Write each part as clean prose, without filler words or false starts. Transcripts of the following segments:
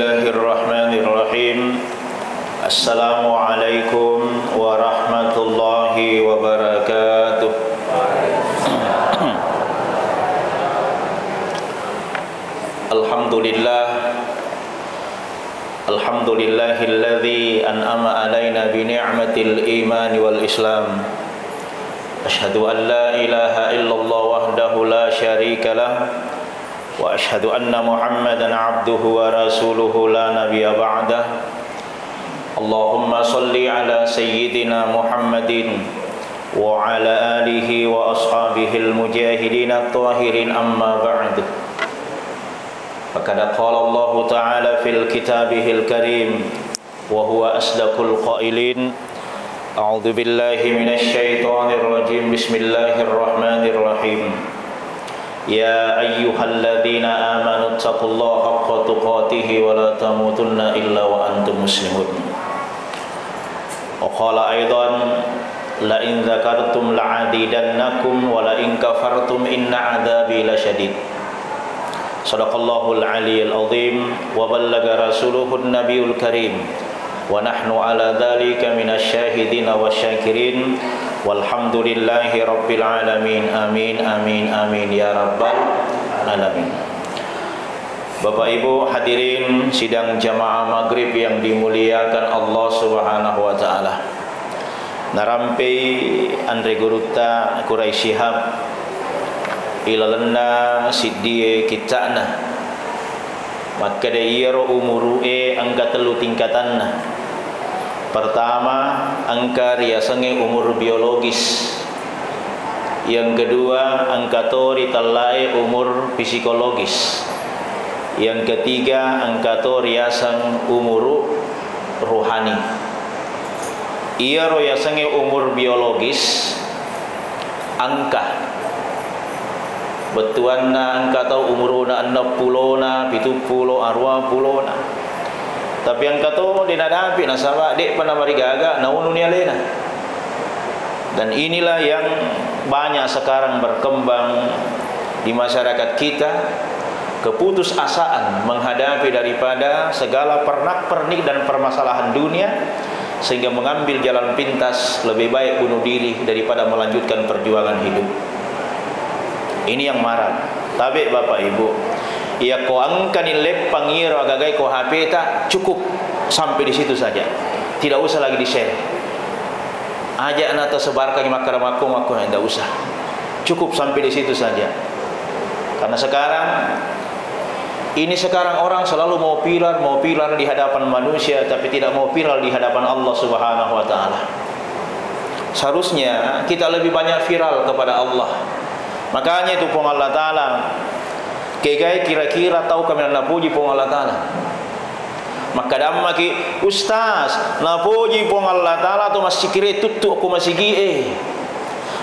Bismillahirrahmanirrahim. Assalamualaikum warahmatullahi wabarakatuh. Alhamdulillahilladzi an'ama alaina bi ni'matil iman wal islam. Asyhadu an la ilaha illallah wahdahu la syarika lah. Wa asyhadu anna Muhammadan abduhu wa rasuluhu la nabiyya ba'dah. Allahumma salli ala sayyidina Muhammadin wa ala alihi wa ashabihi al-mujahidin at-tahirin, amma ba'd. Faqad qala Allah ta'ala fil kitabihil karim wa huwa asdaqul qailin. A'udzu billahi minasy syaithanir rajim. Bismillahirrahmanirrahim. Ya ayyuhalladzina amanu taqullaha haqqa tuqatih wa la tamutunna illa wa antum muslimun. Wa qala aidan la in dzakartum la'adidannakum wa la in kafartum inna 'adzabi lasyadid. Shadaqallahul aliyyul azim wa ballaga rasuluhun nabiyul karim wa nahnu ala dzalika minasy syahidin wasyakirin. Walhamdulillahi rabbil alamin. Amin amin amin ya rabbal alamin. Bapak Ibu hadirin sidang jamaah maghrib yang dimuliakan Allah Subhanahu wa taala. Narampe Andre Gurutta Kurai Shihab ilalana siddiye kitana. Maka dayero umuru angka telu tingkatanna. Pertama, angka riasange umur biologis. Yang kedua, angka tori talai umur psikologis. Yang ketiga, angka tori riasan umur rohani. Ia riasange umur biologis angka. Betuanna angka tau umuruna 60na, 70, 20na. Tapi yang kata dia nak dapat nasabah dek pada mari gaga naun dunia lena. Dan inilah yang banyak sekarang berkembang di masyarakat kita, keputusasaan menghadapi daripada segala pernak-pernik dan permasalahan dunia, sehingga mengambil jalan pintas lebih baik bunuh diri daripada melanjutkan perjuangan hidup. Ini yang marak. Tapi Bapak Ibu, ia ko angkan ilep pangiro agagai ko HP tak cukup sampai di situ saja. Tidak usah lagi di-share. Ajak anak tersebarkan makar-makar tidak usah. Cukup sampai di situ saja. Karena sekarang orang selalu mau pilar di hadapan manusia, tapi tidak mau pilar di hadapan Allah Subhanahu wa taala. Seharusnya kita lebih banyak viral kepada Allah. Makanya itu pun Allah taala kegai kira-kira tahu kami nak puji pun Allah taala. Maka damma ki ustaz na puji pun Allah taala tu masih kira tutu aku masih gi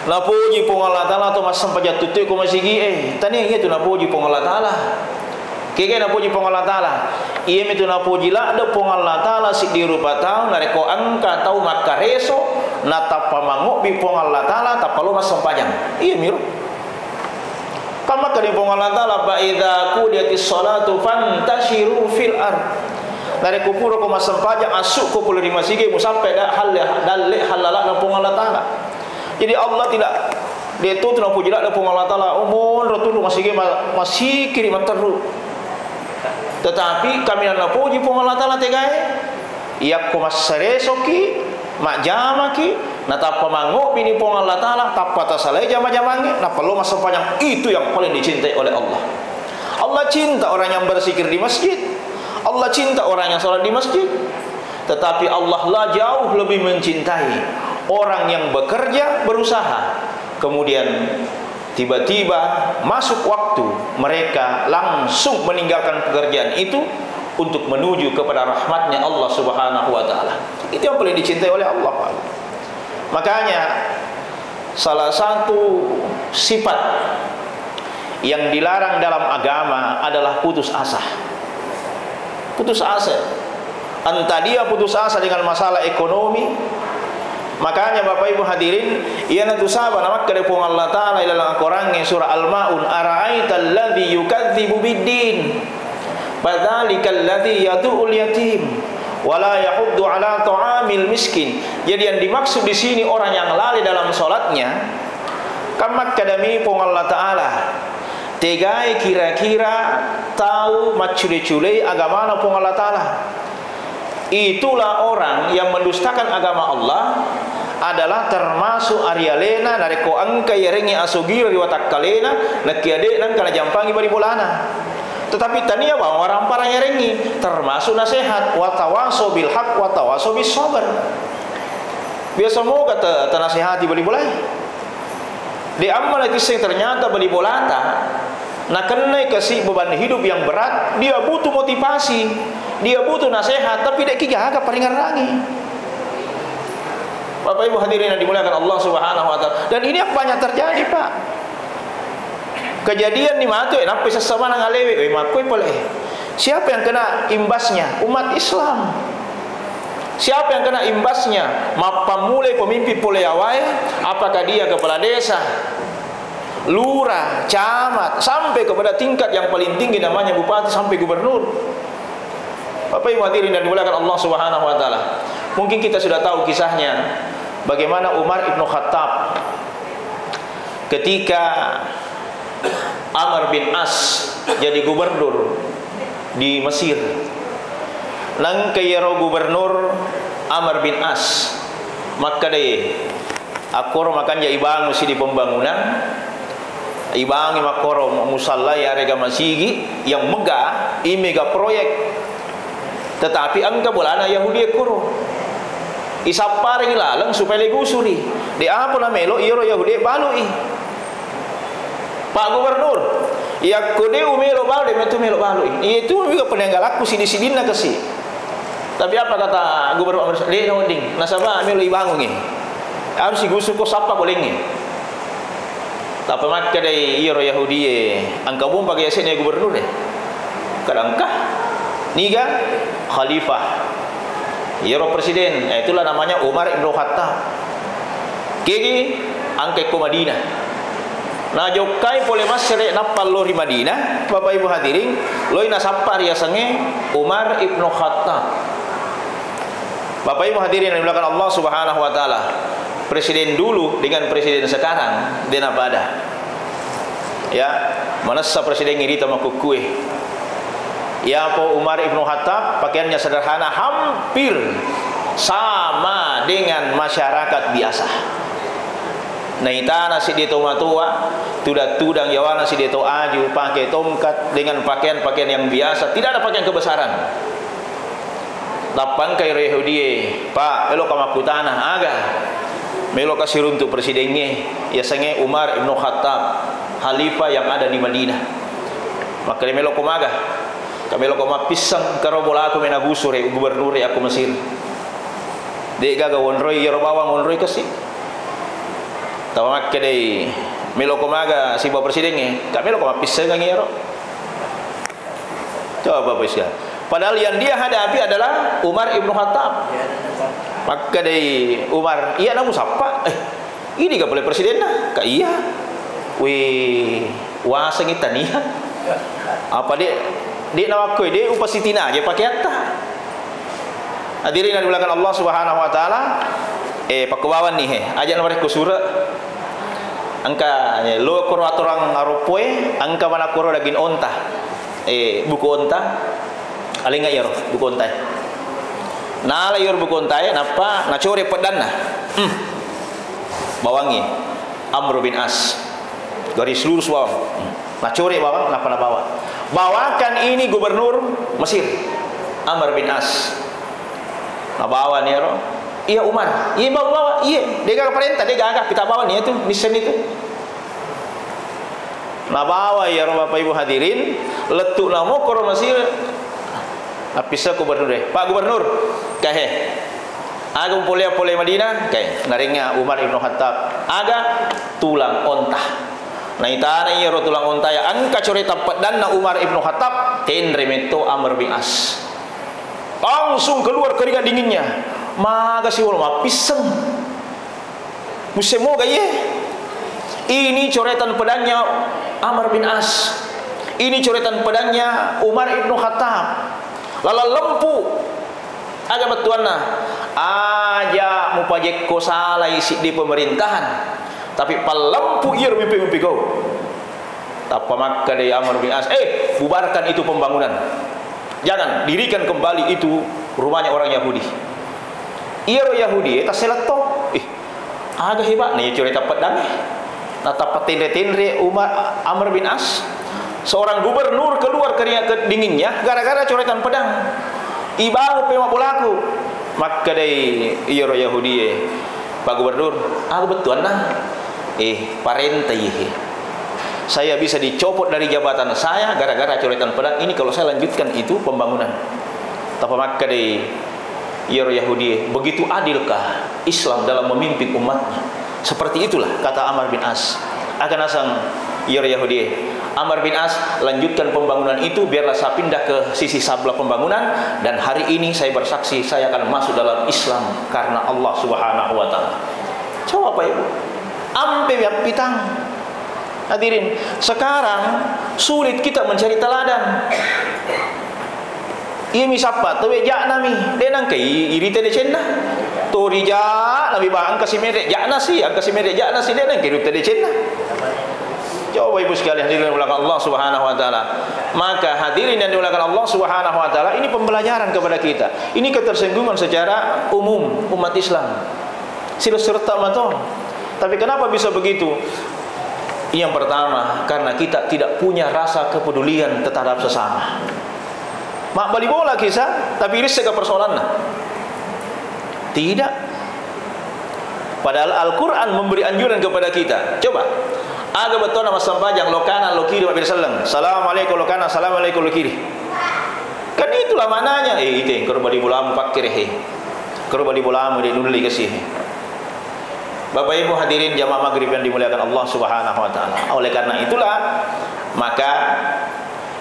na puji pun Allah taala tu masih sampai tutu aku masih gi tani itu na puji pun Allah taala. Kegai na puji pun Allah taala. Ia itu na puji la ada pun Allah taala si di rupa tahu na reko angka tahu makareso na tapamangu bi pun Allah taala tapalo mas sampajang. Iya miru. Kama kali pun Allah taala fa idza qudiyatis salatu fantashiru fil ard. Dari kupuro ko masampajang asuk ko puluh lima sige mu sampai dah dalle halala na pun Allah taala. Jadi Allah tidak dia tu na puji dak pun Allah taala umur ratul masige masih kiri materu. Tetapi kami na puji pun Allah taala tegai. Ia ko masaresoki mak jamaki nata pamangu bini pun Allah taala tapata salai jama-jamange na perlu masa panjang. Itu yang paling dicintai oleh Allah. Allah cinta orang yang berzikir di masjid. Allah cinta orang yang salat di masjid. Tetapi Allah lah jauh lebih mencintai orang yang bekerja, berusaha, kemudian tiba-tiba masuk waktu mereka langsung meninggalkan pekerjaan itu untuk menuju kepada rahmatnya Allah Subhanahu wa taala. Itu yang paling dicintai oleh Allah. Makanya salah satu sifat yang dilarang dalam agama adalah putus asa. Putus asa. Entah dia putus asa dengan masalah ekonomi. Makanya Bapak Ibu hadirin, ia natu sahabat nama kedepung Allah taala dalam Al-Qur'an surah Al-Maun, ara'aital ladzi yukadzibu biddin. Badzalikal ladzi yad'ul yatim wala yahuddu ala ta'amil miskin. Jadi yang dimaksud di sini orang yang lalai dalam salatnya, kamak kadami pong Allah Taala. Tegai kira-kira tahu macule-cule agama pong Allah Taala. Itulah orang yang mendustakan agama Allah, adalah termasuk arialena nareko angka yarengi asugir riwatakkalena nakiade nan kana jampangi bari bolana. Tetapi tania bahwa orang parang yarengi termasuk nasihat wa tawaso bil haq wa tawaso bis sabar. Biasa mau kata nasihati bali bolai. Di amal itu ternyata bali bolata nak kena kasih beban hidup yang berat, dia butuh motivasi, dia butuh nasihat, tapi dek kiga agak paling rangi. Bapak Ibu hadirin yang dimuliakan Allah Subhanahu wa taala. Dan ini apa banyak terjadi, Pak. Kejadian di matu sampai sesama nang alewe, makoi boleh. Siapa yang kena imbasnya? Umat Islam. Siapa yang kena imbasnya? Mapamule pemimpin pole awai, apakah dia kepala desa, lurah, camat, sampai kepada tingkat yang paling tinggi namanya bupati sampai gubernur. Bapak Ibu hadirin dan dimuliakan Allah Subhanahu wa taala. Mungkin kita sudah tahu kisahnya bagaimana Umar Ibn Khattab ketika Amr bin As jadi gubernur di Mesir. Nang kayaro gubernur Amr bin As, maka deh akor makan ja ibang si di pembangunan, ibangi makoro musalla ya rega masigi yang megah, mega proyek. Tetapi angka bolana Yahudi kuro isaparing lalang supaya legusuri di apa namelo iro Yahudi balui Pak Gubernur ya kode umelo balu de metu melo balui itu juga penenggal aku sidi-sidina kasi. Tapi apa kata Gubernur le noding nasaba melo ibangun ni harus digusu ko sapa boleh. Tapi maka dari iro Yahudi angka bum bagi asene gubernur kadangkah niga khalifah iro presiden, itulah namanya Umar Ibn Khattab. Kegi angke ko Madinah. Nah jokai pole masere napal lori Madinah, Bapak Ibu hadirin, loi nasapar ya sange Umar Ibn Khattab. Bapak Ibu hadirin yang dimuliakan Allah Subhanahu wa taala. Presiden dulu dengan presiden sekarang dena bada. Ya, manasa presiden ngiri sama kukue. Ya po Umar Ibn Khattab pakaiannya sederhana, hampir sama dengan masyarakat biasa. Naitana si deto matua, tudang yawana si deto aju, pakai tongkat dengan pakaian-pakaian yang biasa, tidak ada pakaian kebesaran. Tapang kay Yahudi, Pak, melo kamakutana aga. Melo kasih untuk presidennya, ya sange Umar Ibn Khattab, khalifah yang ada di Madinah. Maka dia melo kumaga. Kami lo koma pisang karo bola aku menagusure gubernur aku Mesir. Dek gaga wonroi yaro bawang wonroi kasi. Tawamak kedai melo komaga si bapak presidennya. Kami lo koma pisang ngi yaro. Coba bapak sia. Padahal yang dia hadapi adalah Umar Ibn Khattab. Maka dari Umar, iya namu sapa? Ini gak boleh presiden nah? Kak iya. Wih, wah sengitan iya. Apa dia nawakoi dia upasitina aja pakai atta. Hadirin yang dimuliakan Allah Subhanahu wa taala, pakubawan nih aja nomor kusura. Angka lo koro atorang aropoe, angka mana koro daging onta. Buku onta. Aling ngayor buku onta. Nah layor buku onta napa nacore pedanna. Bawangi Amr bin As. Garis lurus bawang. Nacore bawang napa na bawa. Bawakan ini gubernur Mesir Amr bin As. Nabawa nih ro. Iya Umar. Iya bawa. Iya. Dia gak perintah. Dia gak kita bawa nih itu misen itu. Nabawa ya ro Bapak Ibu hadirin. Letuk namo koro Mesir. Apisa gubernur deh. Pak Gubernur. Kahe. Aga pole Madinah. Kahe. Naringnya Umar Ibn Khattab. Aga tulang ontah. Nah itana iya ro tulang onta ya angka coreta pedanna Umar Ibn Khattab tendre meto Amr bin As. Langsung keluar keringat dinginnya. Maga si ulama pisang. Musemo gaye. Ini coretan pedannya Amr bin As. Ini coretan pedangnya Umar ibn Khattab. Lala lempu aga betuanna aja mupajek ko salah isi di pemerintahan, tapi palempu ieu mimpi-mimpi kau. Tapa maka dari Amr bin As, bubarkan itu pembangunan. Jangan dirikan kembali itu rumahnya orang Yahudi. Ieu Yahudi eta seleto. Aga hebat nih cerita pedang. Natapa tendre-tendre Umar Amr bin As, seorang gubernur keluar keringat dinginnya gara-gara coretan pedang. Ibahu pema bolaku. Maka dari ieu Yahudi Pak Gubernur, betuan nah. Parente ieu. Saya bisa dicopot dari jabatan saya gara-gara coretan pedang ini kalau saya lanjutkan itu pembangunan. Tapi maka dari ieu Yahudi, begitu adilkah Islam dalam memimpin umatnya? Seperti itulah kata Amr bin As. Akan asang ieu Yahudi, Amr bin As, lanjutkan pembangunan itu, biarlah saya pindah ke sisi sebelah pembangunan, dan hari ini saya bersaksi saya akan masuk dalam Islam karena Allah Subhanahu wa taala. Coba Pak Ibu, ampe pitang. Hadirin, sekarang sulit kita mencari teladan. Iya misapa tu ja nami denang kai irite de chenna to rija nabi ba angka simere ja nasi angka simere ja nasi denang kai irite de chenna. Coba Ibu sekalian hadirin dimuliakan Allah Subhanahu wa taala. Maka hadirin yang dimuliakan Allah Subhanahu wa taala, ini pembelajaran kepada kita. Ini ketersinggungan secara umum umat Islam. Sila serta maton. Tapi kenapa bisa begitu? Yang pertama, karena kita tidak punya rasa kepedulian terhadap sesama. Mak bali bola kisah, tapi iris sega persoalan nah. Tidak. Padahal Al-Quran memberi anjuran kepada kita. Coba, aga betul nama sampajang lokana lokiri wa birsaleng. Assalamualaikum lokana, assalamualaikum lokiri. Kan itulah mananya. Itu korba di bulamu pakir korba di bulamu di nuli kasih. Bapak Ibu hadirin jamaah maghrib yang dimuliakan Allah Subhanahu wa taala. Oleh karena itulah, maka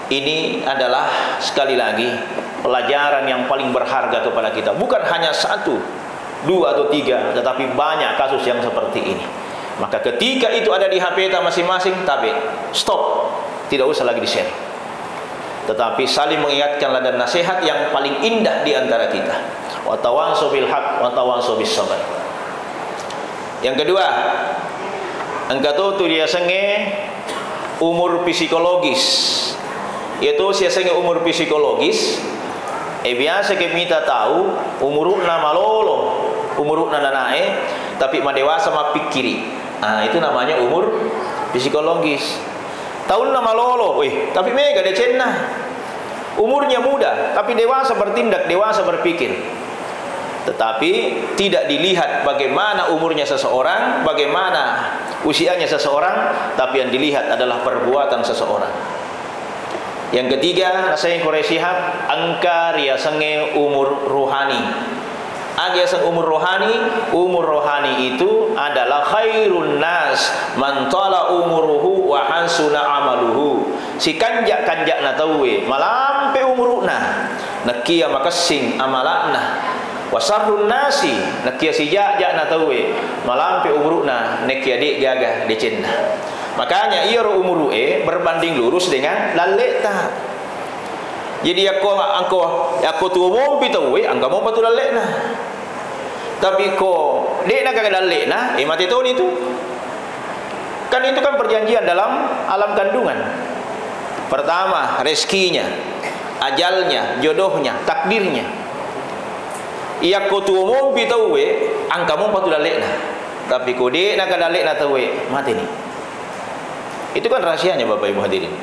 ini adalah sekali lagi pelajaran yang paling berharga kepada kita. Bukan hanya 1, 2 atau 3, tetapi banyak kasus yang seperti ini. Maka ketika itu ada di HP kita masing-masing, tapi stop, tidak usah lagi di-share. Tetapi saling mengingatkanlah dan nasihat yang paling indah di antara kita. Wa tawassaw bil haqq wa tawassaw bis sabr. Yang kedua, engkau tu dia senge umur psikologis. Yaitu siasanya umur psikologis. Biasa kita tahu umurna malolo, umurna nanae, tapi madewasa mapikiri. Itu namanya umur psikologis. Tahun nama lolo, tapi mega decenna. Umurnya muda, tapi dewasa bertindak, dewasa berpikir. Tetapi tidak dilihat bagaimana umurnya seseorang, bagaimana usianya seseorang, tapi yang dilihat adalah perbuatan seseorang. Yang ketiga, nasayang koresihab, angka riasange umur rohani. Agiasan umur rohani itu adalah khairun nas man tala umuruhu wa hansuna amaluhu. Si kanjak na tawe malampe umuruna nakia makasing amalana. Wasarrun nasi nakia si jak na tawe malampe umuruna nakia dik gagah decenna. Makanya ia umuru berbanding lurus dengan laleta. Jadi aku tu umum pitau angka mau patu lalekna. Tapi ko dek nak kagak lalekna, mati tahun itu. Kan itu kan perjanjian dalam alam kandungan. Pertama, rezekinya, ajalnya, jodohnya, takdirnya. Ia ko tu umum pitau angka mau patu lalekna. Tapi ko dek nak kagak lalekna tahu mati ni. Itu kan rahasianya Bapak Ibu hadirin.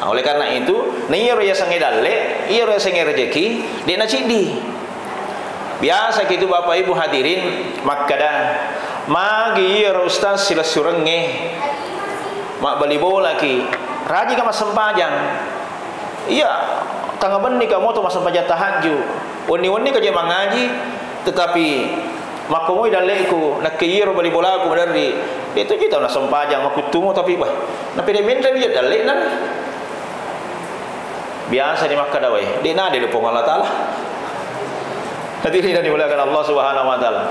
Oleh karena itu, iya roya sange dalle, iya roya sange rezeki, dia nacidi. Biasa gitu Bapak Ibu hadirin, makada magi iya ustaz sila surenge, mak bali bola ki, raji kama sempajang. Iya, tangga benih kamu tu masa sempajang tahajud, wani kerja mengaji, tetapi makomoy dalleku, nak kiro bali bola aku dari itu kita nak sempajang, aku tunggu tapi bah, nak pede minta dia dalle nan. Biasa di Makkah dawai, dia nade lupung Allah Ta'ala. Hadirin dimuliakan Allah Subhanahu wa taala.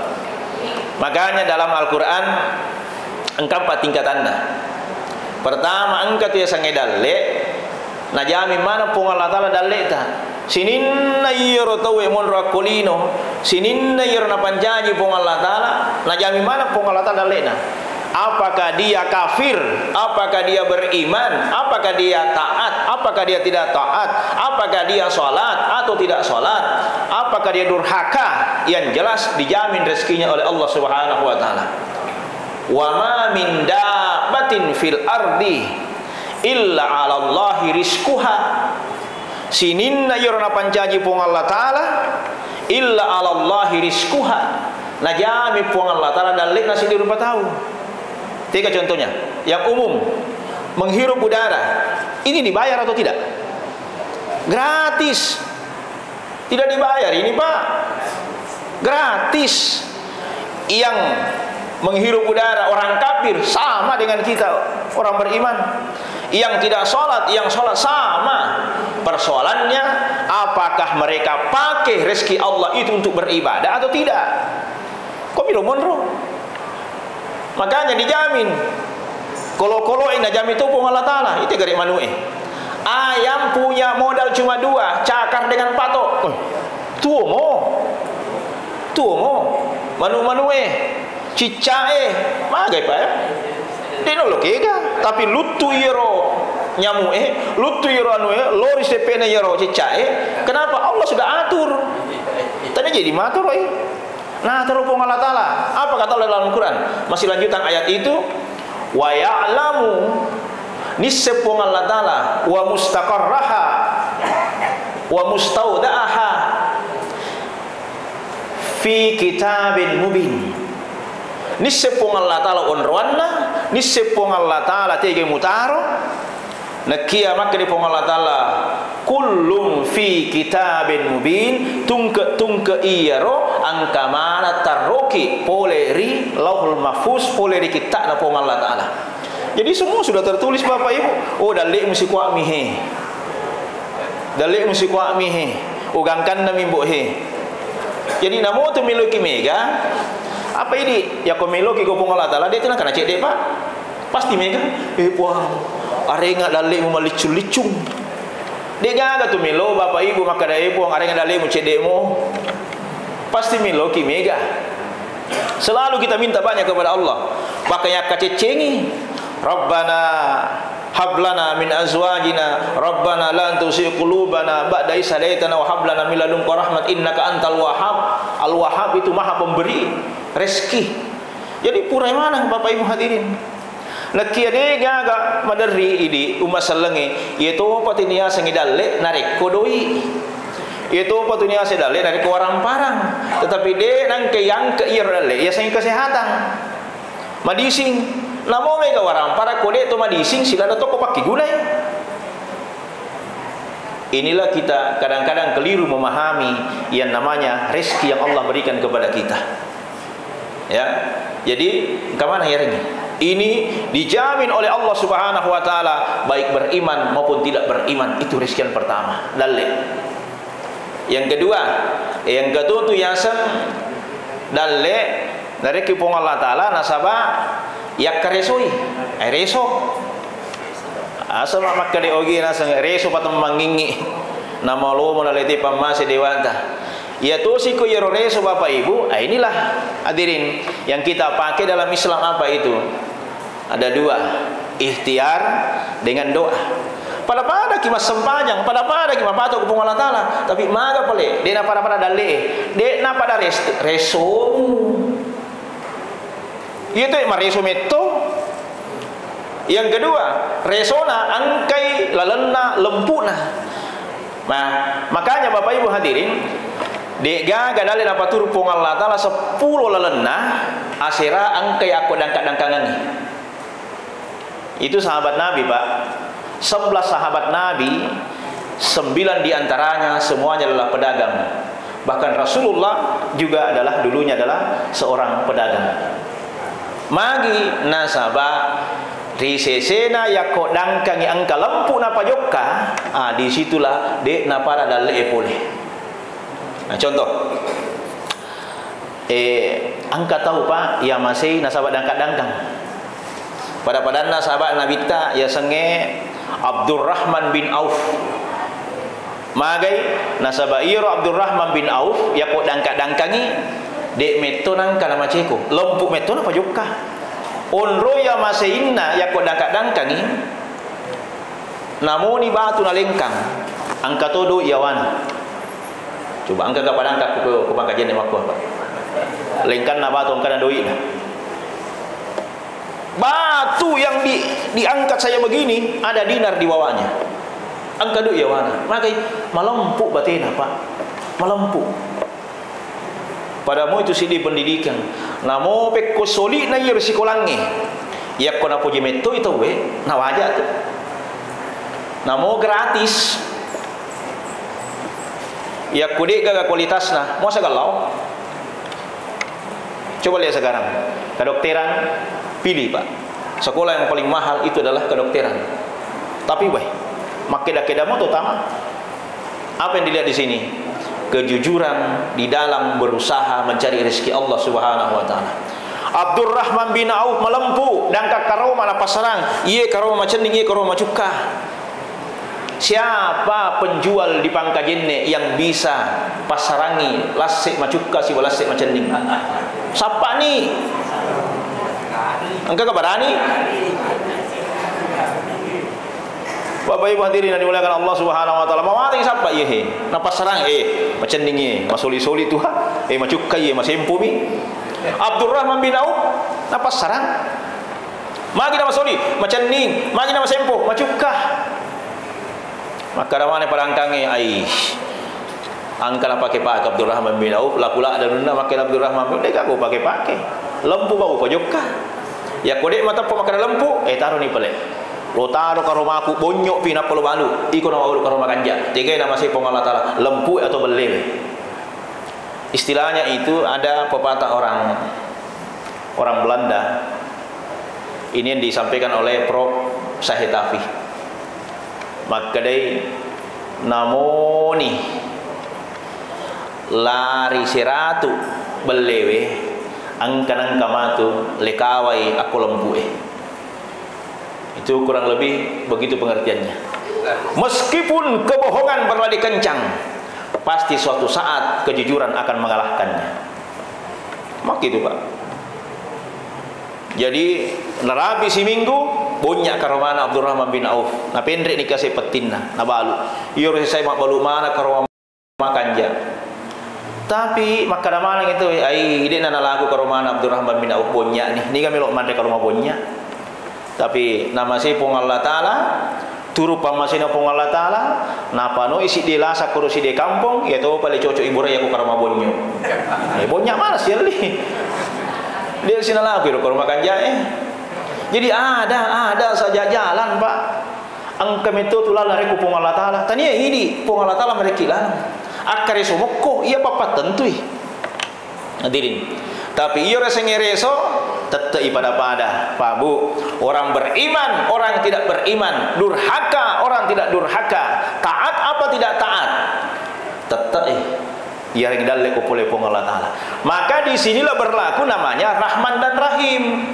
Makanya dalam Al-Qur'an engkau 4 tingkatan. Pertama, engkau tu sange dalle, Najami mana pong Allah Ta'ala daleta. Sininna yero tawe mon rakolino. Sininna yero na panjanji pong Allah Ta'ala. Najami mana pong Allah Ta'ala daleta. Apakah dia kafir? Apakah dia beriman? Apakah dia taat? Apakah dia tidak taat? Apakah dia sholat atau tidak sholat? Apakah dia durhaka? Yang jelas dijamin rezekinya oleh Allah Subhanahu wa Ta'ala. Wa ma min dabbatin fil ardi illa 'ala Allahi rizquha. Sininna yorna pancaji pong Allah Ta'ala illa 'ala Allahi rizquha. Najami pong Allah Ta'ala dalik nasi di rupa tahu. Tiga contohnya, yang umum, menghirup udara, ini dibayar atau tidak? Gratis. Tidak dibayar ini Pak, gratis. Yang menghirup udara orang kafir sama dengan kita orang beriman. Yang tidak sholat, yang sholat sama. Persoalannya, apakah mereka pakai rezeki Allah itu untuk beribadah atau tidak? Kok bilang monro? Makanya dijamin. Kolo-kolo ina jamin itu pun Allah Ta'ala. Itu garik manue. Ayam punya modal cuma dua, cakar dengan patok. Tuo mo. Manu-manue. Cicae. Magai Pak ya. Dino lokega. Tapi lutu yero nyamu lutu yero anu loris depene yero cicae. Kenapa? Allah sudah atur. Tadi jadi matur Nah, terupung Allah Ta'ala. Apa kata Allah dalam Al-Quran? Masih lanjutan ayat itu. Wa ya'lamu nisepung Allah Ta'ala wa mustaqarraha wa mustaudaha fi kitabin mubin. Nisepung Allah Ta'ala onroanna, nisepung Allah Ta'ala tege mutaro. Nakia maka di pong Allah Ta'ala kullum fi kitabin mubin tungke iyaro angka mana taroki poleri lauhul mahfuz poleri kita na pong Allah Ta'ala. Jadi semua sudah tertulis Bapak Ibu. Oh dalik mesti kuat mihe, dalik mesti kuat mihe, ugangkan na mimbo he. Jadi namo tu miloki mega apa ini ya ko miloki ko pong Allah Ta'ala dia tu nak kena cek dek Pak pasti mega puang arenga dalik mu malicung-licung. Dia gaga tu milo Bapak Ibu maka dai puang arenga dalik mu cedekmu. Pasti milo ki mega. Selalu kita minta banyak kepada Allah. Makanya kacecengi. Rabbana hablana min azwajina Rabbana la tuzigh qulubana ba'da idh hadaitana wa hab lana min ladunka rahmat innaka antal wahhab. Al-Wahhab itu Maha Pemberi rezeki. Jadi purai mana Bapak Ibu hadirin? Nakia de gaga madari idi umat salenge yaitu patinia sengidale narik kodoi itu patunia sedale narik orang parang tetapi de nang ke yang ke irale ya seng kesehatan madising namo mega orang para kode to madising sila ada toko paki gunai. Inilah kita kadang-kadang keliru memahami yang namanya rezeki yang Allah berikan kepada kita ya. Jadi kemana akhirnya? Ini dijamin oleh Allah Subhanahu wa Ta'ala baik beriman maupun tidak beriman. Itu rezeki yang pertama dalil. Yang kedua, yang ketujuh yasan dalil dari kipung Allah Ta'ala nasabah yak karesoi reso asama makkade ogi nasa reso patam mangingi nama lo monaliti pamase dewanta. Ya tosiko yero reso Bapak Ibu. Inilah hadirin yang kita pakai dalam Islam apa itu? Ada dua, ikhtiar dengan doa. Pada kimas sempajang, pada kimas patok kupung Allah Ta'ala. Tapi maga pole, dena pada dale, dena pada reso. Itu yang reso meto. Yang kedua, resona angkai lalena lempuna. Nah, makanya Bapak Ibu hadirin, dega gadale dapat turupung Allah Ta'ala 10 lalena asira angkai aku dangkat-dangkangan. Itu sahabat Nabi Pak. 11 sahabat Nabi, 9 diantaranya semuanya adalah pedagang. Bahkan Rasulullah juga dulunya adalah seorang pedagang. Magi nasabah risesena yako dangkangi angka lempu napa jokka. Disitulah dek napara dalle pole. Nah contoh, angka tahu Pak, ya masih nasabah dangkat-dangkang. Pada padanna sahabat Nabi ta ya senge Abdurrahman bin Auf. Magai nasabairo Abdurrahman bin Auf ya ko dangka-dangkangi dek meto nangka nama ceko lempuk meto apa jukka onro ya maseinna ya ko dangka-dangkangi namoni batu na lengkang angka todo yawana coba angka kapan angka ko pangkajen makko lengkan na batu angka na doi batu yang diangkat saya begini ada dinar di bawahnya angka duit ya wana makai malempuk batin apa malempuk padamu itu sidi pendidikan namo pekko soli na yer sikolange ya kona puji meto itu we na waja tu namo gratis ya kude gaga kualitasna mau sagalau coba lihat sekarang kedokteran pilih pak sekolah yang paling mahal itu adalah kedokteran tapi weh makedah-kedah utama apa yang dilihat di sini kejujuran di dalam berusaha mencari rezeki Allah Subhanahu wa taala. Abdurrahman bin Auf melempu dan karoma na pasarang ieu karoma macening ieu karoma cuka. Siapa penjual di Pangkajenne yang bisa pasarangi lasik macuka si lasik macening? Siapa nih? Engkau kabarani? Bapak Ibu hadirin yang dimuliakan Allah Subhanahu wa taala. Mawati siapa ieu he? Napa sarang macening ye, masoli-soli tu ha. Macukai ye, masempu mi. Abdurrahman bin Auf napa sarang? Magi nama soli, macening, magi nama sempu, macukah. Maka ramane parangkange ai. Angkala pakai Abdurrahman bin Auf, lakula ada nunda makai Abdurrahman bin Auf, aku pakai. Lempu bau pojokah. Ya kodek mata pemakan lempu, taruh ni pelek. Lo taruh ke rumah aku bonyok pina polo balu iko nama ulu ke rumah kanja tiga nama si Allah Ta'ala lempu atau belewe istilahnya itu ada pepatah orang Belanda ini yang disampaikan oleh Prof. Syahid Tafi maka day namoni lari siratu belewe angkanang kamatu lekawai aku lempu itu kurang lebih begitu pengertiannya. Meskipun kebohongan berlari kencang, pasti suatu saat kejujuran akan mengalahkannya. Mak itu Pak. Jadi narabi si minggu bunyak karomana Abdurrahman bin Auf. Na pendek ni kasih petinna, na balu. Iyo saya mak balu mana karomana makanja. Tapi makana mana itu ai ide na lagu karomana Abdurrahman bin Auf bunyak nih. Ni kami lok mande karomana bunyak. Tapi nama si pung Allah Ta'ala turu pamasina pung Allah Ta'ala napano isi di lasa kurusi di kampung yaitu paling cocok ibu raya ku karama bonyo bonyak mana sih dia sini lah biru karama kanja jadi ada saja jalan Pak angkem itu tulah lari ku pung Allah Ta'ala tanya ini pung Allah Ta'ala mereka lah akari sumoko iya papa tentu hadirin tapi iya rasa ngereso tetap pada Pak Bu orang beriman orang tidak beriman durhaka orang tidak durhaka taat apa tidak taat tetap ia yang dalek kupule pung Allah Ta'ala maka disinilah berlaku namanya Rahman dan Rahim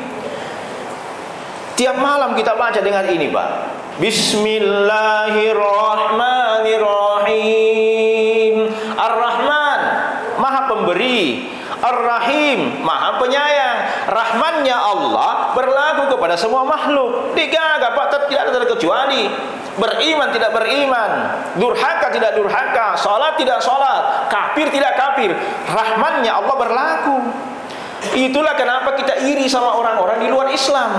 tiap malam kita baca dengan ini Pak Bismillahirrahmanirrahim Ar-Rahman maha pemberi Ar-Rahim maha penyayang rahmannya Allah berlaku kepada semua makhluk digagap Pak tidak ada terkecuali beriman tidak beriman durhaka tidak durhaka salat tidak salat kafir tidak kafir rahmannya Allah berlaku itulah kenapa kita iri sama orang-orang di luar Islam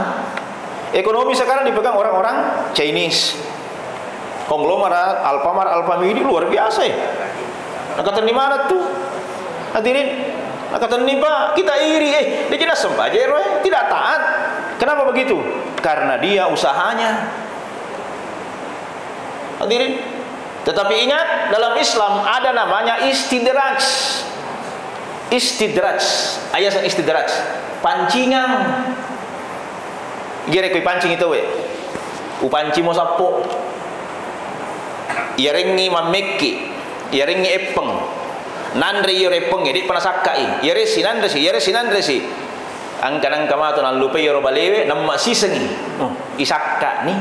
ekonomi sekarang dipegang orang-orang Chinese konglomerat Alfamart Alfamidi luar biasa kata di mana tuh hadirin kata ni Pak kita iri dia jelas sembah tidak taat kenapa begitu karena dia usahanya hadirin tetapi ingat dalam Islam ada namanya istidraj ayat istidraj pancingan gere kui pancing itu upanci mo sapo yarengi mamekki yarengi epeng nandre yore penge di panasakai yare sinandre si angkanang kamato nan lupe yoro balewe namma sisengi isakka ni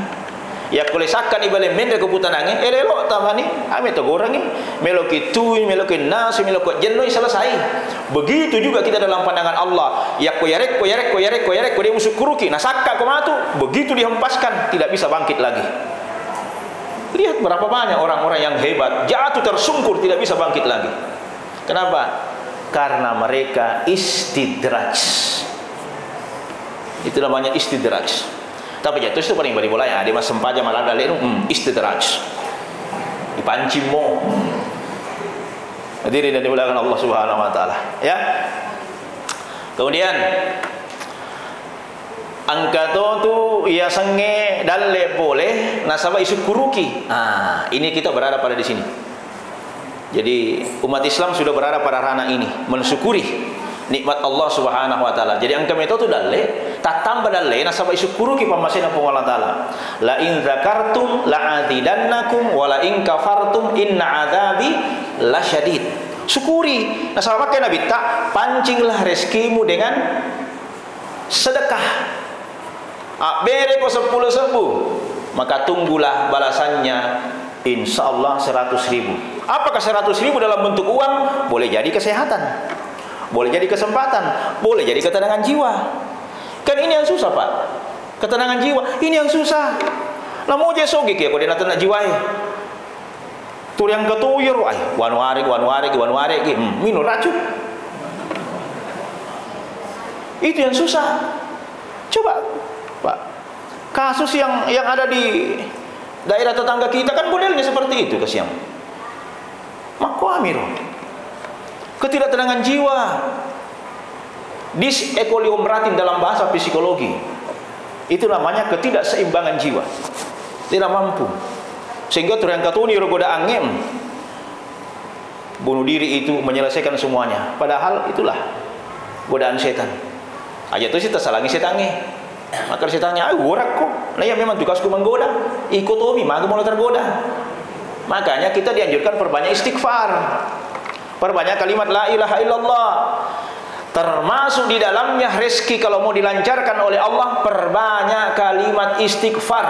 Ya kole sakkan ibale mende keputanange elelo tamani ame to gorangi melo kitui melo nas melo ko jenno selesai. Begitu juga kita dalam pandangan Allah. Ya ko yarek ko dia musukuruki nah sakka ko matu begitu dihempaskan tidak bisa bangkit lagi. Lihat berapa banyak orang-orang yang hebat jatuh tersungkur tidak bisa bangkit lagi. Kenapa? Karena mereka istidraj. Itu namanya istidraj. Tapi jatuh itu paling bari bola ya, dia mas sempaja malah dalil istidraj. Dipancing mo. Hadirin yang dimuliakan Allah Subhanahu wa taala, ya. Kemudian angka tu ia senge dalle boleh nasabah isu kuruki. Ini kita berada pada di sini. Jadi umat Islam sudah berada pada ranah ini, mensyukuri nikmat Allah Subhanahu wa taala. Jadi angka itu dalle tak tambah dalle nasabah isu kuruki pamasina pun Allah taala. La in zakartum la azidannakum wa la in kafartum inna adzabi lasyadid. Syukuri nasabah pakai Nabi tak pancinglah rezekimu dengan sedekah. Bere ko 10 sebu maka tunggulah balasannya insyaallah 100.000. Apakah 100.000 dalam bentuk uang? Boleh jadi kesehatan, boleh jadi kesempatan, boleh jadi ketenangan jiwa. Kan ini yang susah Pak, ketenangan jiwa ini yang susah. Namun je sogi ke ko dina tenang jiwa tur yang ketuyur ay wanuare minum racun. Itu yang susah. Coba Pak, kasus yang ada di daerah tetangga kita kan modelnya seperti itu kesiang. Makwamiro. Ketidaktenangan jiwa. Disequilibrium dalam bahasa psikologi. Itu namanya ketidakseimbangan jiwa. Tidak mampu. Sehingga tur yang katuni rogoda angem. Bunuh diri itu menyelesaikan semuanya. Padahal itulah godaan setan. Aja tu sih tersalangi setannya. Maka setannya, gorak kok. Nah ya memang tugasku menggoda. Ikotomi, maka mulai tergoda. Makanya kita dianjurkan perbanyak istighfar, perbanyak kalimat la ilaha illallah. Termasuk di dalamnya rezeki kalau mau dilancarkan oleh Allah, perbanyak kalimat istighfar.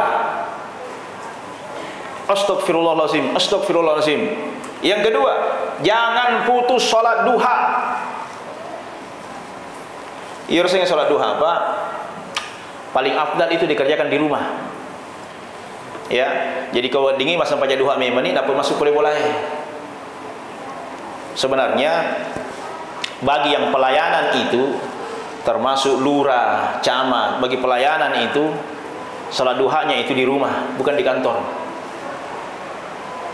Astagfirullahalazim, astagfirullahalazim. Yang kedua, jangan putus sholat duha. Iya rasanya sholat duha Pak, paling afdal itu dikerjakan di rumah. Ya, jadi kalau dingin masa pajak duha memang ini dapat masuk boleh boleh. Sebenarnya bagi yang pelayanan itu termasuk lurah, camat, bagi pelayanan itu salat duhanya itu di rumah, bukan di kantor.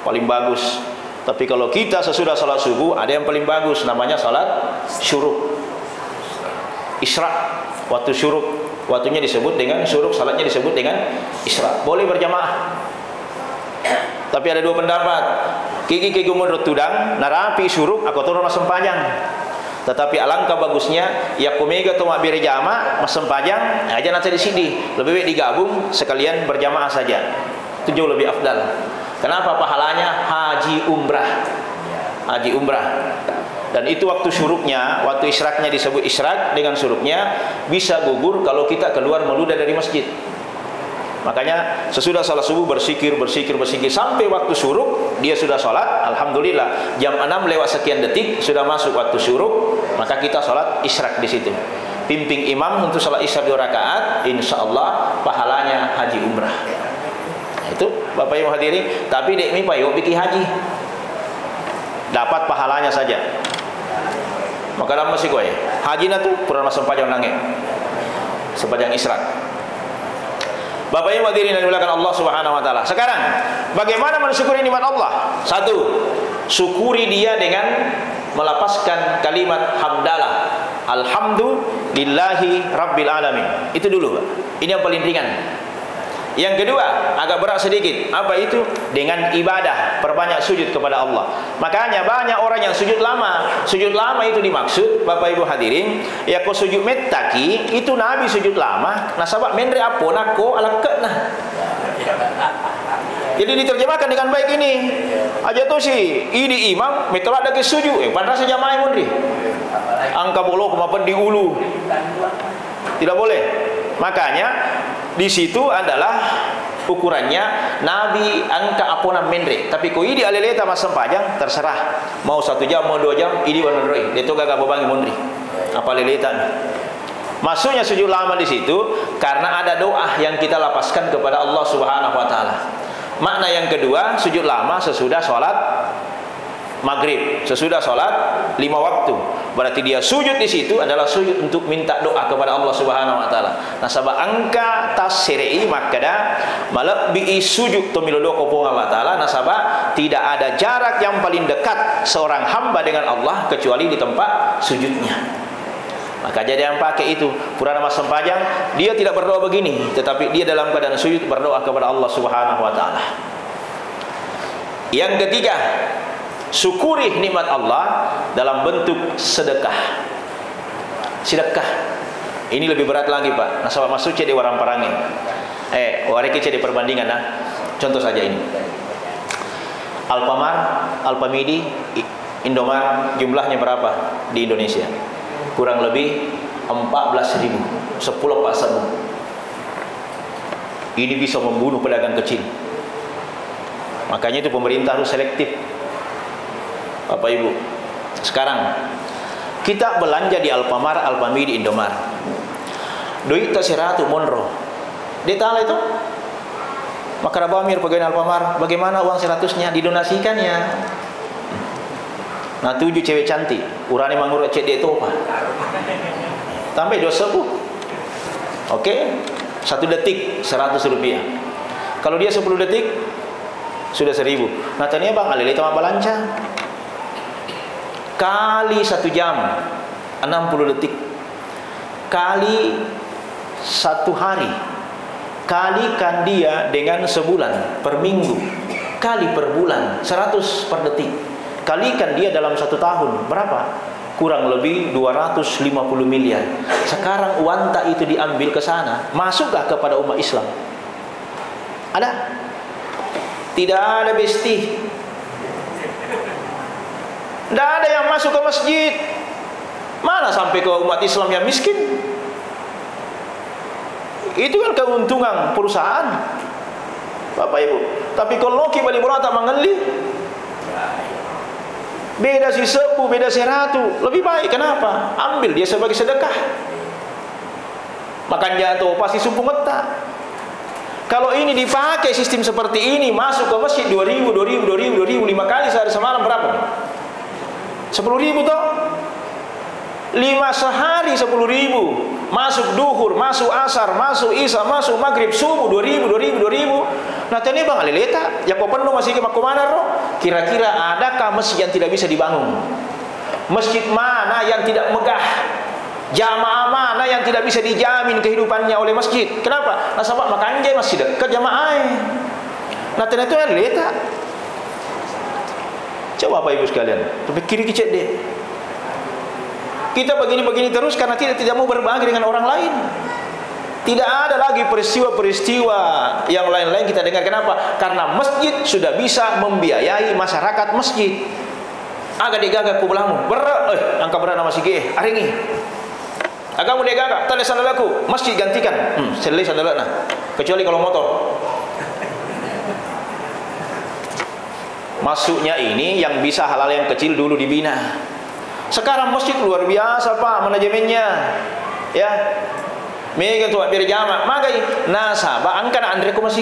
Paling bagus. Tapi kalau kita sesudah salat subuh ada yang paling bagus namanya salat syuruk. Isyraq, waktu syuruk. Waktunya disebut dengan syuruk, salatnya disebut dengan isyraq. Boleh berjamaah. Tapi ada dua pendapat. Kiki menurut tudang narapi syuruk aku turun masem panjang. Tetapi alangkah bagusnya ya kumega tu mak berjamaah masem panjang aja nanti di sini. Lebih baik digabung sekalian berjamaah saja. Itu jauh lebih afdal. Kenapa? Pahalanya haji umrah. Haji umrah. Dan itu waktu syuruknya, waktu isyraqnya disebut isyraq dengan syuruknya bisa gugur kalau kita keluar meludah dari masjid. Makanya sesudah salat subuh bersikir sampai waktu syuruk dia sudah salat. Alhamdulillah jam 6 lewat sekian detik sudah masuk waktu syuruk, maka kita salat isyraq di situ. Pimping imam untuk salat isya 2 rakaat, insyaallah pahalanya haji umrah. Itu Bapak Ibu hadirin, tapi dek mi payo bikin haji. Dapat pahalanya saja. Maka dalam masih kowe. Haji na tu purana sempajang nange. Sempajang isyraq. Bapak Ibu hadirin yang dimuliakan Allah Subhanahu wa taala. Sekarang, bagaimana mensyukuri nikmat Allah? Satu, syukuri dia dengan melapaskan kalimat hamdalah. Alhamdulillahi rabbil alamin. Itu dulu, Pak. Ini yang paling ringan. Yang kedua, agak berat sedikit. Apa itu? Dengan ibadah, perbanyak sujud kepada Allah. Makanya banyak orang yang sujud lama. Sujud lama itu dimaksud, Bapak Ibu hadirin, ya ko sujud metaki, itu Nabi sujud lama. Nah, sahabat mendre apa nako alaket nah. Jadi diterjemahkan dengan baik ini. Aja tuh sih, ini imam metolak lagi sujud. Padahal sejamaah mundri. Angka bolo kemapan di ulu. Tidak boleh. Makanya di situ adalah ukurannya Nabi angka aponan mendre, tapi ko idi aleleta mas sempajang terserah mau 1 jam mau 2 jam idi wanodroi itu gak bobangi mundri apa leleta. Maksudnya sujud lama di situ karena ada doa yang kita lapaskan kepada Allah Subhanahu wa taala. Makna yang kedua, sujud lama sesudah sholat maghrib, sesudah sholat 5 waktu. Berarti dia sujud di situ adalah sujud untuk minta doa kepada Allah Subhanahu wa taala. Nah, sabab angka tasri'i makada malabbi sujud tomilodo kopong Allah taala. Nah, sabab tidak ada jarak yang paling dekat seorang hamba dengan Allah kecuali di tempat sujudnya. Maka jadi yang pakai itu Purana Mas Sempajang, dia tidak berdoa begini, tetapi dia dalam keadaan sujud berdoa kepada Allah Subhanahu wa taala. Yang ketiga, syukuri nikmat Allah dalam bentuk sedekah. Sedekah ini lebih berat lagi, Pak. Nah, sama masuk di warang parangi. Wariki di perbandingan nah. Contoh saja ini. Alfamart, Alfamidi, Indomaret jumlahnya berapa di Indonesia? Kurang lebih 14.000, 10 pasar. Ini bisa membunuh pedagang kecil. Makanya itu pemerintah harus selektif. Bapak Ibu, sekarang kita belanja di Alfamart, Alfamidi, Indomaret. Duit tak 100 monro. Detail itu. Maka Rabamir pegawai Alfamart, bagaimana uang 100-nya didonasikan ya? Nah, 7 cewek cantik, urani mangurut cek dia itu apa? Tambah 2 sebuh. Oke, 1 detik 100 rupiah. Kalau dia 10 detik sudah 1000. Nah, tanya bang, alili tama balanca. Kali 1 jam 60 detik. Kali 1 hari. Kalikan dia dengan sebulan per minggu. Kali per bulan 100 per detik. Kalikan dia dalam 1 tahun berapa? Kurang lebih 250 miliar. Sekarang uanta itu diambil ke sana, masukkah kepada umat Islam? Ada? Tidak ada besti. Tidak ada yang masuk ke masjid. Mana sampai ke umat Islam yang miskin? Itu kan keuntungan perusahaan, Bapak Ibu. Tapi kalau kita balik tak mengelih, beda si 10, beda si 100, lebih baik. Kenapa? Ambil dia sebagai sedekah. Makan jatuh pasti sumpung ngetak. Kalau ini dipakai sistem seperti ini, masuk ke masjid 2000, 5 kali sehari semalam berapa nih? 10.000 toh? 5 sehari 10.000. Masuk duhur, masuk asar, masuk isya, masuk maghrib, subuh 2000. Nah, tadi bang alileta, ya kau penuh masih ke makumana roh? Kira-kira adakah masjid yang tidak bisa dibangun? Masjid mana yang tidak megah? Jamaah mana yang tidak bisa dijamin kehidupannya oleh masjid? Kenapa? Nah, sebab makanya masih dekat jamaah. Nah, ternyata alileta. Coba Bapak Ibu sekalian, pikir kicet deh. Kita begini-begini terus karena tidak mau berbagi dengan orang lain. Tidak ada lagi peristiwa-peristiwa yang lain-lain kita dengar. Kenapa? Karena masjid sudah bisa membiayai masyarakat masjid. Agak digagak ku belahmu, berat, angka berat nama si ge, hari ini. Agak mau digagak, tadi sandalaku, masjid gantikan. Selesai sandalana. Kecuali kalau motor. Masuknya ini yang bisa hal-hal yang kecil dulu dibina. Sekarang masjid luar biasa Pak manajemennya. Ya. Mega tuh biar jamak. Magai nasabah angkat Andre ku masih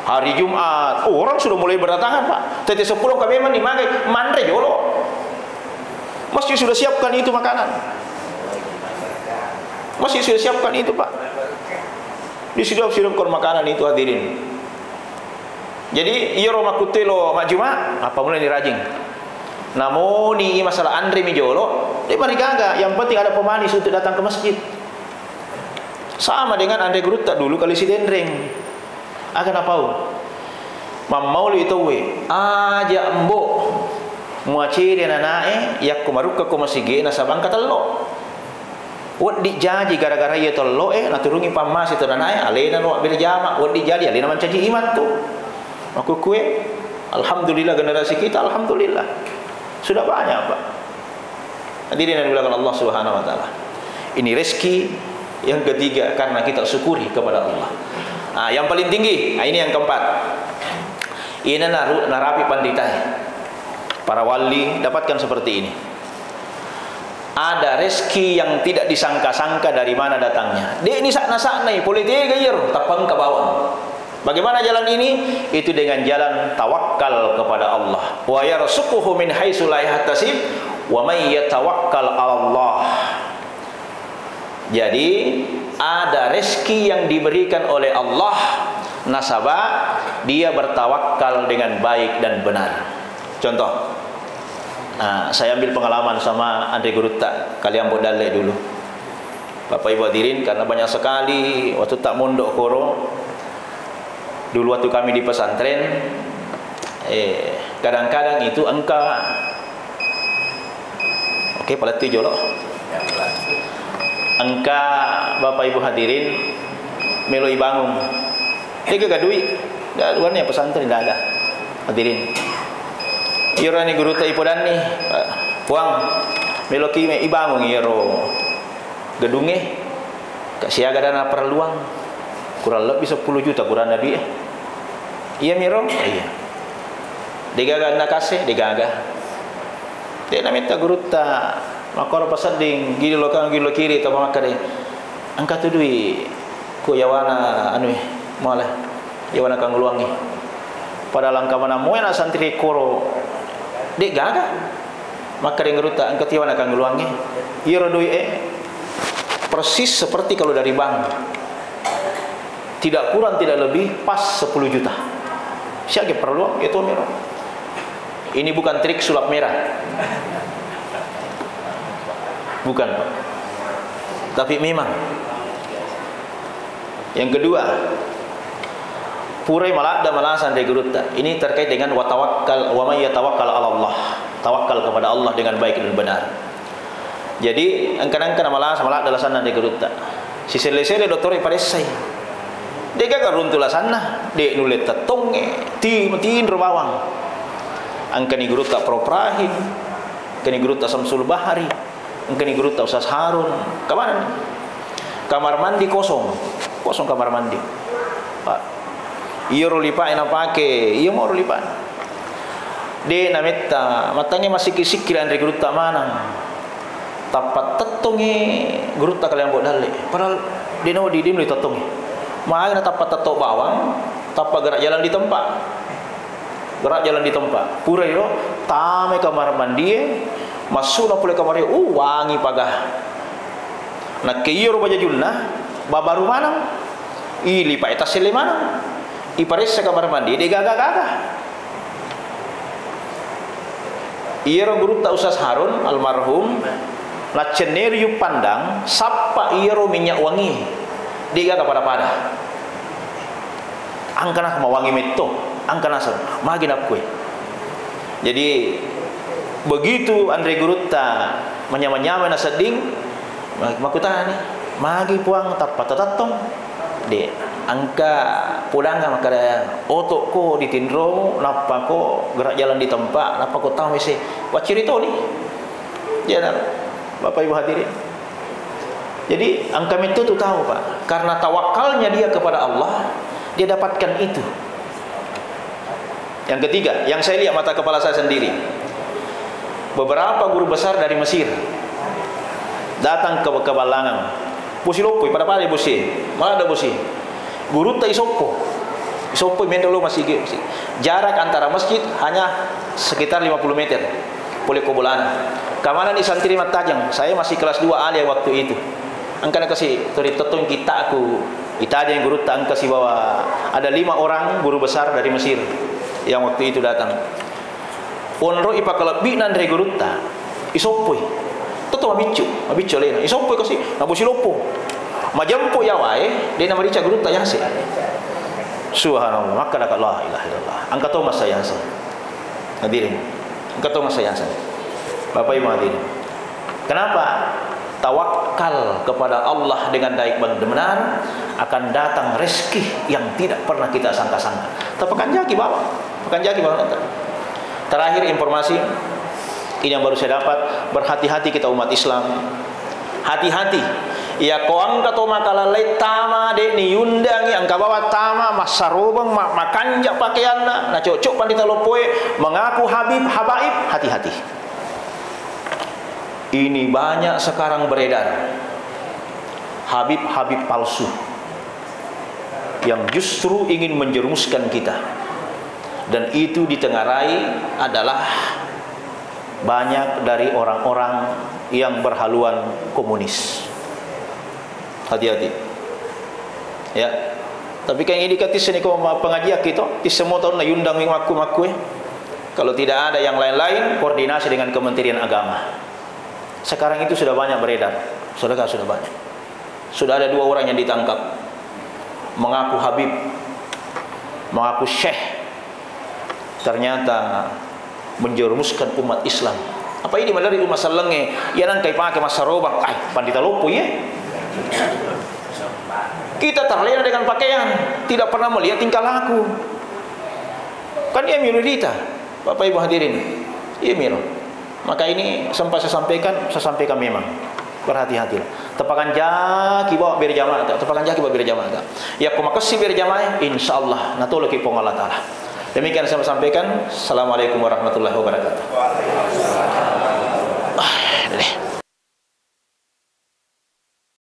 hari Jumat. Orang sudah mulai berdatangan Pak. Tete 10 kami mandi magai mandre jolo. Masjid sudah siapkan itu makanan. Masjid sudah siapkan itu Pak. Disiapkan makanan itu hadirin. Jadi iya Roma kutelo majuma apa mulai dirajing. Namun ini masalah Andre mijolo, dia mari gaga. Yang penting ada pemanis untuk datang ke masjid. Sama dengan Andre Gruta dulu kali si Dendreng. Akan apa? Mamauli itu we aja embo muaciri nanae yak kumaruka kumasige nasabang katelo. Wadi jaji gara-gara ia telo naturungi pamas itu nanae alena no berjama wadi jadi alena mancaji iman tu. Aku kue, alhamdulillah generasi kita, alhamdulillah sudah banyak Pak. Hadirin yang dimuliakan Allah Subhanahu Wa Taala. Ini rezeki yang ketiga karena kita syukuri kepada Allah. Yang paling tinggi, ini yang keempat. Ini narapi panditai. Para wali dapatkan seperti ini. Ada rezeki yang tidak disangka-sangka dari mana datangnya. Dia ini sakna-sakna, politik gair, tapang ke bawah. Bagaimana jalan ini? Itu dengan jalan tawakal kepada Allah. Wa yarzuquhu min haitsu la yahtasib wa may yatawakkal 'ala Allah. Jadi ada rezeki yang diberikan oleh Allah, nasabah dia bertawakal dengan baik dan benar. Contoh, saya ambil pengalaman sama Andre Gurutta, kalian bodale dulu. Bapak Ibu hadirin, karena banyak sekali waktu tak mondok koro, dulu waktu kami di pesantren, kadang-kadang itu angka, oke, pelatih jolok, angka Bapak Ibu hadirin meloi bangun, gak duit, gak luarnya pesantren tidak ada hadirin. Iro ni guru tak ipodan ni, puang meloki me ibangun iro gedungnya, kak siaga dana perluang kurang lebih 10 juta kurang nabi. Iya miro, iya. Digaga nak kasih, digaga. Dia nak minta guru tak, makor pasading, gili lokang gili kiri, tak makan deh. Angkat tu duit, ku yawana anu, malah yawana kang luangi. Pada langkah mana mau nak santri koro. Dek gaga maka dia ngeruta angkat yawana kang luangi iro doi persis seperti kalau dari bank, tidak kurang tidak lebih, pas 10 juta. Siapa perlu itu miro. Ini bukan trik sulap merah, bukan Pak, tapi memang. Yang kedua, purai malada malasan de gurutta. Ini terkait dengan watawakkal wa may yatawakkal 'ala Allah. Tawakal kepada Allah dengan baik dan benar. Jadi angkan-angkan malasan malada lasana de gurutta. Si sele-sele doktor iparesai. De gaga runtul lasana, de nulet tatonge, ti matiin robawang. Angkani gurutta proprahin, angkani gurutta Samsul Bahari, angkani gurutta Ustaz Harun. Kemana nih? Kamar mandi kosong. Kosong kamar mandi. Pak, iya rolipa enak pakai, iya mau rolipa. De nameta matanya masih kisik Andre Gurutta mana? Tapat tetongi Gurutta kalian buat dale. Padahal de no didim li tetongi. Main tapat tetok bawang, tapat gerak jalan di tempat. Gerak jalan di tempat. Pura yo tame kamar mandi, masuk na pule kamar wangi pagah. Nak kiro baja julna, babaru mana? Ili pa eta sele mana? Ipares sa kamar mandi, di gaga-gaga. Iro Gurutta Ustaz Harun almarhum, na ceneriu pandang, sapa iro minyak wangi, di gaga pada-pada. Angkana mawangi meto, angkana sa, magin aku. Jadi begitu Andre Gurutta menyama-nyama na seding, makutani, magi puang tapat-tatong, de angka pulang maka otok ko ditindro, napa ko gerak jalan di tempat, napa ko tahu mesti wacirito ni. Ya Bapak Ibu hadirin. Jadi angka itu tu tahu Pak, karena tawakalnya dia kepada Allah, dia dapatkan itu. Yang ketiga, yang saya lihat mata kepala saya sendiri, beberapa guru besar dari Mesir datang ke Balangan. Busi lopoi pada pada busi, mana ada busi. Guru tak isopo mendolo masih gitu. Jarak antara masjid hanya sekitar 50 meter. Boleh kobulana. Kamanan di santri Matajang, saya masih kelas 2 alia waktu itu. Angkana kasih tori tetong kita aku. Itadi yang guru tak kasih bawa ada 5 orang guru besar dari Mesir yang waktu itu datang. Onro ipa kelebi nandre guru tak isopoi. Toto mabicu lena. Isopoi kasih nabusi lopo. Majampo ya wae, dia nama rica guru tak yase. Subhanallah, maka dak la ilaha illallah. Angkat Thomas saya yase. Hadirin. Angkat Thomas saya yase. Bapak Ibu hadirin. Kenapa? Tawakal kepada Allah dengan baik dan benar, akan datang rezeki yang tidak pernah kita sangka-sangka. Tepakan jaki bawa. Tepakan jaki bawa. Terakhir informasi ini yang baru saya dapat, berhati-hati kita umat Islam. Hati-hati Ya ko angka to makalalay tama de ni yundangi angka bawa tama masarubang makanja pakaianna na cocok pandita lopoe mengaku habib habaib, hati-hati. Ini banyak sekarang beredar habib-habib palsu yang justru ingin menjerumuskan kita, dan itu ditengarai adalah banyak dari orang-orang yang berhaluan komunis. Hati-hati ya. Tapi kan ini dikati sini ko pengajian kita di semua tahun na yundang maku kalau tidak ada yang lain-lain koordinasi dengan Kementerian Agama. Sekarang itu sudah banyak beredar, saudara, sudah banyak. Sudah ada 2 orang yang ditangkap mengaku habib, mengaku syekh, ternyata menjerumuskan umat Islam. Apa ini dari umat salenge ya nang kai pakai masarobang pandita lopo ya. Kita terlena dengan pakaian, tidak pernah melihat tingkah laku. Kan dia minoritas, Bapak Ibu hadirin. Iya miro. Maka ini sempat saya sampaikan memang. Berhati-hatilah. Tepakan jaki bawa biar jamaah tak. Tepakan jaki bawa biar jamaah tak. Ya aku makasih biar jamaah, insyaallah natolo ki pong Allah taala. Demikian saya sampaikan. Assalamualaikum warahmatullahi wabarakatuh.